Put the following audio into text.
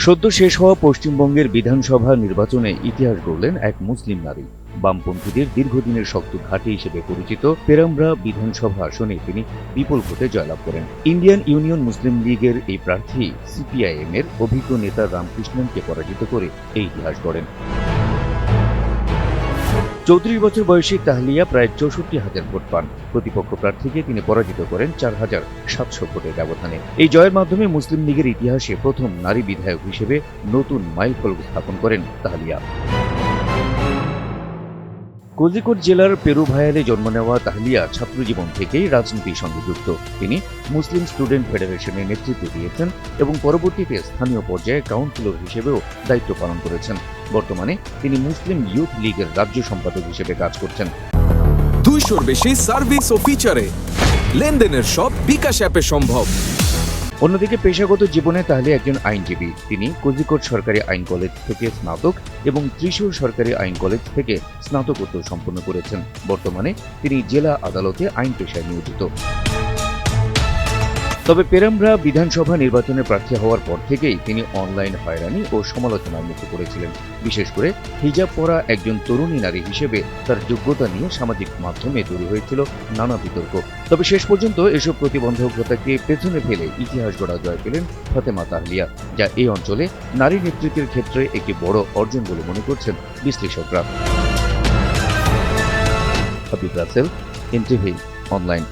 সদ্য শেষ হওয়া পশ্চিমবঙ্গের বিধানসভা নির্বাচনে ইতিহাস গড়লেন এক মুসলিম নারী। বামপন্থীদের দীর্ঘদিনের শক্ত ঘাঁটি হিসেবে পরিচিত পেরাম্ব্রা বিধানসভা আসনে তিনি বিপুল ভোটে জয়লাভ করেন। ইন্ডিয়ান ইউনিয়ন মুসলিম লীগের এই প্রার্থী সিপিআইএম এর অভিজ্ঞ নেতা রামকৃষ্ণনকে পরাজিত করে এই ইতিহাস গড়েন। ৩৪ বছর বয়সী তাহলিয়া প্রায় ৬৪,০০০ ভোট পান। প্রতিপক্ষ প্রার্থীকে তিনি পরাজিত করেন ৪,৭০০ ভোটের ব্যবধানে। এই জয়ের মাধ্যমে মুসলিম লীগের ইতিহাসে প্রথম নারী বিধায়ক হিসেবে নতুন মাইলফলক স্থাপন করেন তাহলিয়া। কোজিকোড জেলার পেরুভায়ালে জন্ম নেওয়া তাহলিয়া ছাত্রজীবন থেকেই রাজনীতির সঙ্গে যুক্ত। তিনি মুসলিম স্টুডেন্ট ফেডারেশনের নেতৃত্ব দিয়েছেন এবং পরবর্তীতে স্থানীয় পর্যায়ে কাউন্সিলর হিসেবেও দায়িত্ব পালন করেছেন। বর্তমানে তিনি মুসলিম ইউথ লীগের রাজ্য সম্পাদক হিসেবে কাজ করছেন। 200-র বেশি সার্ভিস ও ফিচারে লেনদেনের সব বিকাশ অ্যাপে সম্ভব। অন্যদিকে পেশাগত জীবনে তাহলে একজন আইনজীবী। তিনি কোজিকোড সরকারি আইন কলেজ থেকে স্নাতক এবং ত্রিশূর সরকারি আইন কলেজ থেকে স্নাতকোত্তর সম্পন্ন করেছেন। বর্তমানে তিনি জেলা আদালতে আইন পেশায় নিয়োজিত। তবে পেরাম্ব্রা বিধানসভা নির্বাচনে প্রার্থী হওয়ার পর থেকেই তিনি অনলাইন হয়রানি ও সমালোচনার মুখে পড়েছিলেন। বিশেষ করে হিজাব পরা একজন তরুণী নারী হিসেবে তার যোগ্যতা নিয়ে সামাজিক মাধ্যমে তৈরি হয়েছিল নানা বিতর্ক। তবে শেষ পর্যন্ত এসব প্রতিবন্ধকতাকে পেছনে ফেলে ইতিহাস গড়া জয় পেলেন ফাতেমা তাহলিয়া, যা এই অঞ্চলে নারী নেতৃত্বের ক্ষেত্রে একটি বড় অর্জন বলে মনে করছেন বিশ্লেষকরা। Habib Rasel, NTV online.